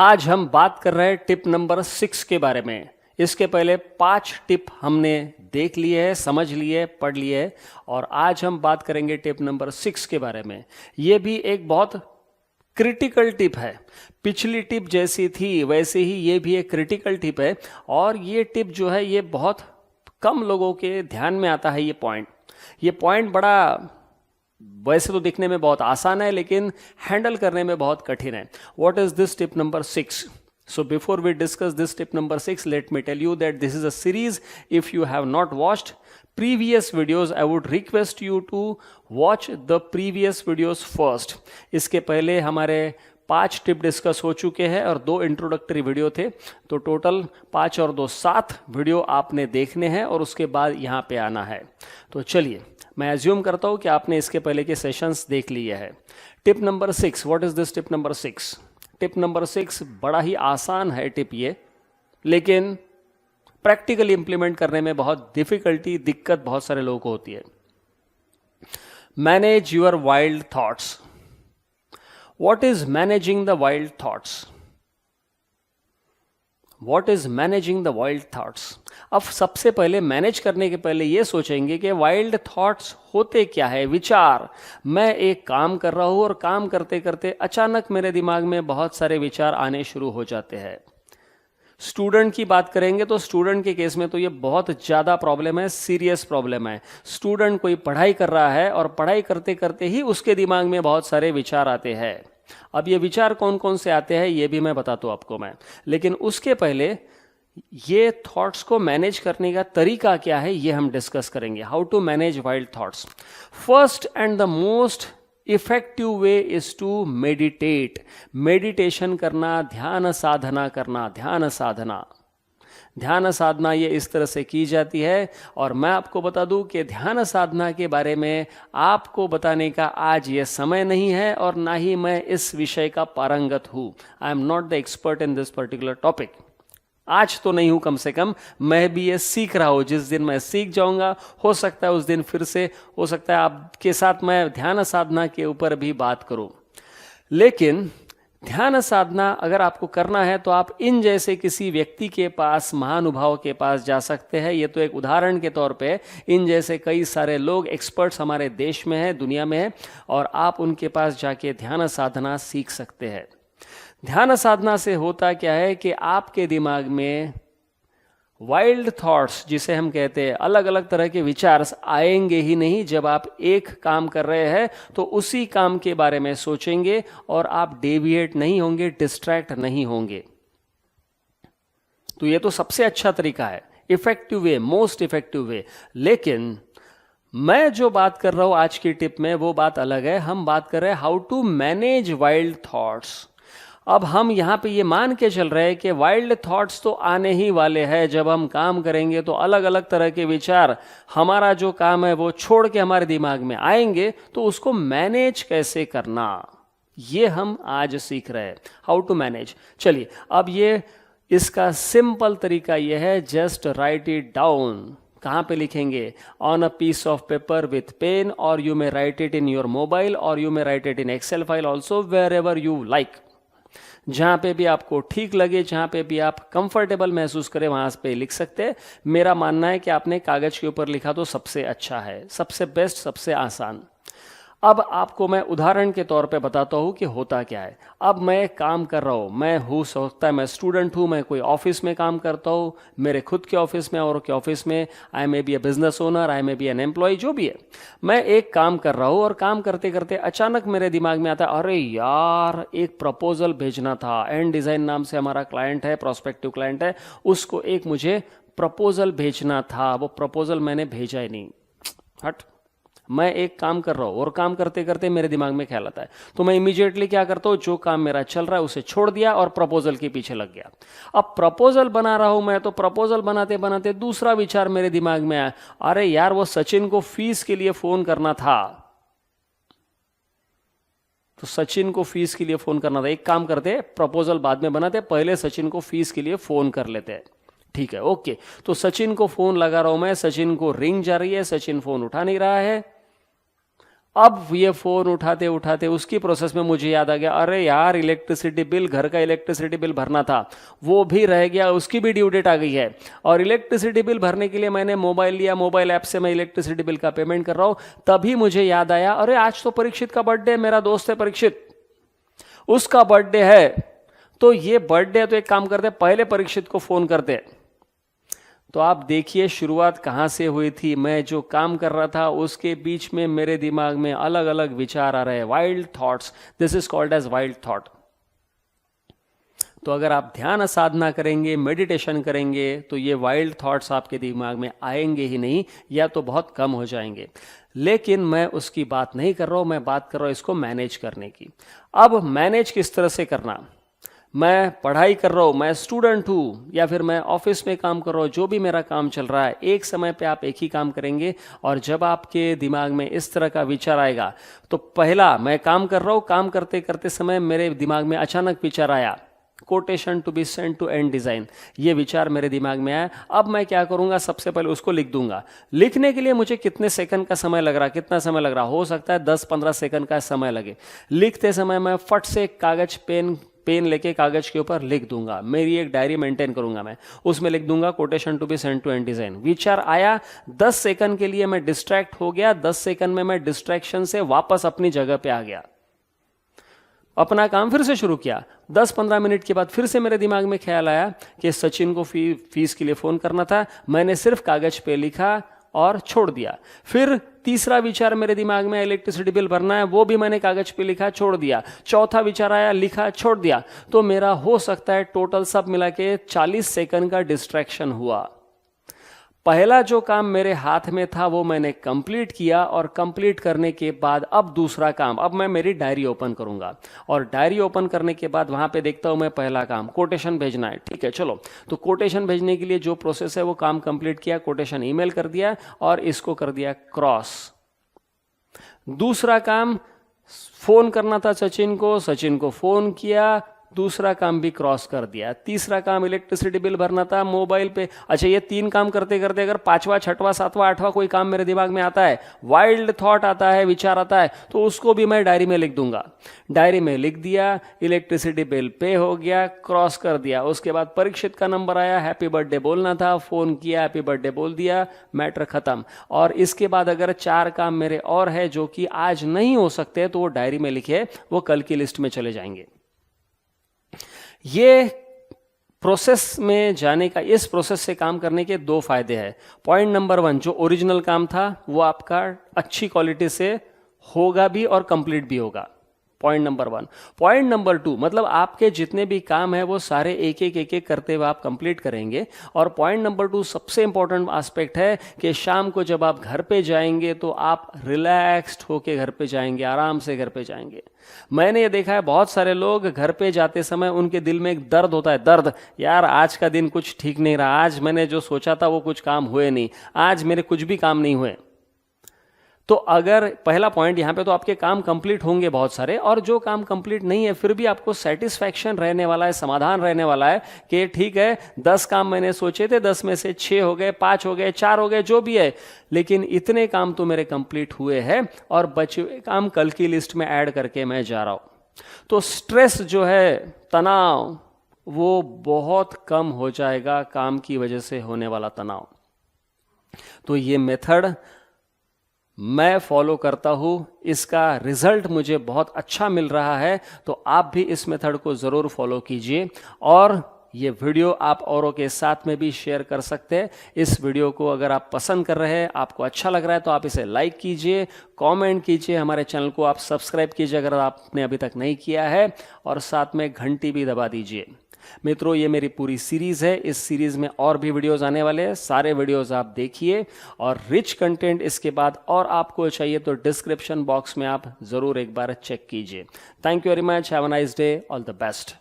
आज हम बात कर रहे हैं टिप नंबर 6 के बारे में। इसके पहले 5 टिप हमने देख लिए है, समझ लिए, पढ़ लिए है और आज हम बात करेंगे टिप नंबर 6 के बारे में। यह भी एक बहुत क्रिटिकल टिप है। पिछली टिप जैसी थी वैसे ही ये भी एक क्रिटिकल टिप है और ये टिप जो है ये बहुत कम लोगों के ध्यान में आता है। ये पॉइंट बड़ा वैसे तो दिखने में बहुत आसान है लेकिन हैंडल करने में बहुत कठिन है। What is this tip number 6? So before we discuss this tip number 6, let me tell you that this is a series. If you have not watched previous videos, I would request you to watch the previous videos first. इसके पहले हमारे 5 tip discuss हो चुके हैं और 2 introductory video थे, तो total 5 और 2 7 वीडियो आपने देखने हैं और उसके बाद यहाँ पे आना है। तो चलिए, मैं एज्यूम करता हूँ कि आपने इसके पहले के सेशंस देख लिए हैं। Tip number 6, what is this tip number 6? Tip number 6 बड़ा ही आसान है टिप ये, लेकिन प्रैक्टिकली इंप्लीमेंट करने में बहुत दिक्कत बहुत सारे लोगों को होती है। Manage your wild thoughts. What is managing the wild thoughts? What is managing the wild thoughts? अब सबसे पहले मैनेज करने के पहले ये सोचेंगे कि वाइल्ड थॉट्स होते क्या है। विचार, मैं एक काम कर रहा हूँ और काम करते करते अचानक मेरे दिमाग में बहुत सारे विचार आने शुरू हो जाते हैं। स्टूडेंट की बात करेंगे तो स्टूडेंट के केस में तो ये बहुत ज़्यादा प्रॉब्लम है, सीरियस प्रॉब्लम है। स्टूडेंट कोई पढ़ाई कर रहा है और पढ़ाई करते करते ही उसके दिमाग में बहुत सारे विचार आते हैं। अब ये विचार कौन कौन से आते हैं ये भी मैं बताता हूँ आपको मैं, लेकिन उसके पहले ये थॉट्स को मैनेज करने का तरीका क्या है ये हम डिस्कस करेंगे। How to manage wild thoughts. First and the most effective way is to meditate. Meditation करना, ध्यान साधना करना। ध्यान साधना ये इस तरह से की जाती है और मैं आपको बता दूं कि ध्यान साधना के बारे में आपको बताने का आज ये समय नहीं है और ना ही मैं इस विषय का पारंगत हूं। I am not the expert in this particular topic. आज तो नहीं हूं, कम से कम मैं भी ये सीख रहा हूं। जिस दिन मैं सीख जाऊंगा हो सकता है उस दिन फिर से हो सकता है आपके साथ मैं ध्यान साधना के ऊपर भी बात करूं। लेकिन ध्यान साधना अगर आपको करना है तो आप इन जैसे किसी व्यक्ति के पास, महानुभाव के पास जा सकते हैं। ये तो एक उदाहरण के तौर पे, इन जैसे कई सारे लोग, एक्सपर्ट्स हमारे देश में हैं, दुनिया में हैं और आप उनके पास जाके ध्यान साधना सीख सकते हैं। ध्यान साधना से होता क्या है कि आपके दिमाग में वाइल्ड थॉट्स जिसे हम कहते हैं, अलग अलग तरह के विचार आएंगे ही नहीं। जब आप एक काम कर रहे हैं तो उसी काम के बारे में सोचेंगे और आप डेविएट नहीं होंगे, डिस्ट्रैक्ट नहीं होंगे। तो ये तो सबसे अच्छा तरीका है, इफेक्टिव वे, मोस्ट इफेक्टिव वे। लेकिन मैं जो बात कर रहा हूं आज की टिप में वो बात अलग है। हम बात कर रहे हैं how to manage wild thoughts. अब हम यहाँ पे ये मान के चल रहे हैं कि वाइल्ड थॉट्स तो आने ही वाले हैं। जब हम काम करेंगे तो अलग अलग तरह के विचार, हमारा जो काम है वो छोड़ के हमारे दिमाग में आएंगे, तो उसको मैनेज कैसे करना ये हम आज सीख रहे हैं। How to manage. चलिए, अब ये इसका सिंपल तरीका ये है, जस्ट राइट इट डाउन। कहाँ पे लिखेंगे? On a piece of paper with pen, और you may write it in your mobile, और you may write it in Excel file also, wherever you like. जहां पे भी आपको ठीक लगे, जहां पे भी आप कंफर्टेबल महसूस करें वहां पे लिख सकते हैं। मेरा मानना है कि आपने कागज के ऊपर लिखा तो सबसे अच्छा है, सबसे बेस्ट, सबसे आसान। अब आपको मैं उदाहरण के तौर पे बताता हूँ कि होता क्या है। अब मैं काम कर रहा हूँ, मैं हूँ, सोचता है मैं स्टूडेंट हूँ, मैं कोई ऑफिस में काम करता हूँ, मेरे खुद के ऑफिस में और के ऑफिस में, I may be a business owner, I may be an employee, जो भी है। मैं एक काम कर रहा हूँ और काम करते करते अचानक मेरे दिमाग में आता है, अरे यार एक प्रपोजल भेजना था। एंड डिज़ाइन नाम से हमारा क्लाइंट है, प्रोस्पेक्टिव क्लाइंट है, उसको एक मुझे प्रपोजल भेजना था। वो प्रपोजल मैंने भेजा ही नहीं। हट, मैं एक काम कर रहा हूँ और काम करते करते मेरे दिमाग में ख्याल आता है, तो मैं इमीडिएटली क्या करता हूँ, जो काम मेरा चल रहा है उसे छोड़ दिया और प्रपोजल के पीछे लग गया। अब प्रपोजल बना रहा हूं मैं, तो प्रपोजल बनाते बनाते दूसरा विचार मेरे दिमाग में आया, अरे यार वो सचिन को फीस के लिए फोन करना था। तो सचिन को फीस के लिए फोन करना था। एक काम करते, प्रपोजल बाद में बनाते, पहले सचिन को फीस के लिए फोन कर लेते हैं। ठीक है, ओके। तो सचिन को फोन लगा रहा हूं मैं, सचिन को रिंग जा रही है, सचिन फोन उठा नहीं रहा है। अब ये फ़ोन उठाते उठाते उसकी प्रोसेस में मुझे याद आ गया, अरे यार इलेक्ट्रिसिटी बिल, घर का इलेक्ट्रिसिटी बिल भरना था, वो भी रह गया, उसकी भी ड्यू डेट आ गई है। और इलेक्ट्रिसिटी बिल भरने के लिए मैंने मोबाइल लिया, मोबाइल ऐप से मैं इलेक्ट्रिसिटी बिल का पेमेंट कर रहा हूँ। तभी मुझे याद आया, अरे आज तो परीक्षित का बर्थडे, मेरा दोस्त है परीक्षित, उसका बर्थडे है, तो ये बर्थडे है तो एक काम करते, पहले परीक्षित को फ़ोन करते। तो आप देखिए शुरुआत कहाँ से हुई थी। मैं जो काम कर रहा था उसके बीच में मेरे दिमाग में अलग अलग विचार आ रहे हैं, wild thoughts, this is called as wild thought. तो अगर आप ध्यान साधना करेंगे, मेडिटेशन करेंगे, तो ये वाइल्ड थॉट्स आपके दिमाग में आएंगे ही नहीं, या तो बहुत कम हो जाएंगे। लेकिन मैं उसकी बात नहीं कर रहा हूं, मैं बात कर रहा हूं इसको मैनेज करने की। अब मैनेज किस तरह से करना, मैं पढ़ाई कर रहा हूँ, मैं स्टूडेंट हूँ, या फिर मैं ऑफिस में काम कर रहा हूँ, जो भी मेरा काम चल रहा है, एक समय पे आप एक ही काम करेंगे। और जब आपके दिमाग में इस तरह का विचार आएगा, तो पहला, मैं काम कर रहा हूँ, काम करते करते समय मेरे दिमाग में अचानक विचार आया, quotation to be sent to and design, ये विचार मेरे दिमाग में आया। अब मैं क्या करूंगा, सबसे पहले उसको लिख दूंगा। लिखने के लिए मुझे कितने सेकंड का समय लग रहा, कितना समय लग रहा, हो सकता है 10-15 सेकंड का समय लगे। लिखते समय मैं फट से कागज पेन लेके कागज के ऊपर लिख दूंगा। मेरी एक डायरी मेंटेन करूंगा, मैं उसमें लिख दूंगा quotation to be sent to and design. विचार आया, 10 सेकंड के लिए मैं डिस्ट्रैक्ट हो गया, 10 सेकंड में मैं डिस्ट्रैक्शन से वापस अपनी जगह पे आ गया, अपना काम फिर से शुरू किया। 10-15 मिनट के बाद फिर से मेरे दिमाग में ख्याल आया कि सचिन को फीस के लिए फोन करना था, मैंने सिर्फ कागज पे लिखा और छोड़ दिया। फिर तीसरा विचार मेरे दिमाग में, इलेक्ट्रिसिटी बिल भरना है, वो भी मैंने कागज पे लिखा, छोड़ दिया। चौथा विचार आया, लिखा, छोड़ दिया। तो मेरा हो सकता है टोटल सब मिला के 40 सेकंड का डिस्ट्रैक्शन हुआ। पहला जो काम मेरे हाथ में था वो मैंने कंप्लीट किया, और कंप्लीट करने के बाद अब दूसरा काम, अब मैं मेरी डायरी ओपन करूंगा, और डायरी ओपन करने के बाद वहां पे देखता हूं मैं पहला काम कोटेशन भेजना है। ठीक है, चलो, तो कोटेशन भेजने के लिए जो प्रोसेस है वो काम कंप्लीट किया, कोटेशन ईमेल कर दिया और इसको कर दिया क्रॉस। दूसरा काम फोन करना था सचिन को फोन किया, दूसरा काम भी क्रॉस कर दिया। तीसरा काम इलेक्ट्रिसिटी बिल भरना था मोबाइल पे। अच्छा, ये 3 काम करते करते अगर 5वां, 6वां, 7वां, 8वां कोई काम मेरे दिमाग में आता है, वाइल्ड थॉट आता है, विचार आता है, तो उसको भी मैं डायरी में लिख दूंगा। डायरी में लिख दिया, इलेक्ट्रिसिटी बिल पे हो गया, क्रॉस कर दिया। उसके बाद परीक्षित का नंबर आया, हैप्पी बर्थडे बोलना था, फोन किया, हैप्पी बर्थडे बोल दिया, मैटर खत्म। और इसके बाद अगर 4 काम मेरे और है जो कि आज नहीं हो सकते, तो वो डायरी में लिखे, वो कल की लिस्ट में चले जाएंगे। ये प्रोसेस में जाने का, इस प्रोसेस से काम करने के 2 फायदे हैं। पॉइंट नंबर 1, जो ओरिजिनल काम था वो आपका अच्छी क्वालिटी से होगा भी और कंप्लीट भी होगा, पॉइंट नंबर 1। पॉइंट नंबर 2, मतलब आपके जितने भी काम है वो सारे एक एक करते हुए आप कंप्लीट करेंगे। और पॉइंट नंबर 2 सबसे इंपॉर्टेंट एस्पेक्ट है कि शाम को जब आप घर पे जाएंगे तो आप रिलैक्स्ड होके घर पे जाएंगे, आराम से घर पे जाएंगे। मैंने ये देखा है, बहुत सारे लोग घर पे जाते समय उनके दिल में एक दर्द होता है, दर्द, यार आज का दिन कुछ ठीक नहीं रहा, आज मैंने जो सोचा था वो कुछ काम हुए नहीं, आज मेरे कुछ भी काम नहीं हुए। तो अगर पहला पॉइंट यहां पे, तो आपके काम कंप्लीट होंगे बहुत सारे, और जो काम कंप्लीट नहीं है फिर भी आपको सेटिस्फैक्शन रहने वाला है, समाधान रहने वाला है कि ठीक है 10 काम मैंने सोचे थे, 10 में से 6 हो गए, 5 हो गए, 4 हो गए, जो भी है, लेकिन इतने काम तो मेरे कंप्लीट हुए हैं और बचे हुए काम कल की लिस्ट में ऐड करके मैं जा रहा हूं। तो स्ट्रेस जो है, तनाव, वो बहुत कम हो जाएगा, काम की वजह से होने वाला तनाव। तो ये मेथड मैं फॉलो करता हूं, इसका रिजल्ट मुझे बहुत अच्छा मिल रहा है। तो आप भी इस मेथड को ज़रूर फॉलो कीजिए, और ये वीडियो आप औरों के साथ में भी शेयर कर सकते हैं। इस वीडियो को अगर आप पसंद कर रहे हैं, आपको अच्छा लग रहा है, तो आप इसे लाइक कीजिए, कमेंट कीजिए, हमारे चैनल को आप सब्सक्राइब कीजिए अगर आपने अभी तक नहीं किया है, और साथ में घंटी भी दबा दीजिए। मित्रों, ये मेरी पूरी सीरीज है, इस सीरीज में और भी वीडियोस आने वाले हैं, सारे वीडियोस आप देखिए, और रिच कंटेंट इसके बाद और आपको चाहिए तो डिस्क्रिप्शन बॉक्स में आप जरूर एक बार चेक कीजिए। Thank you very much, have a nice day, all the best.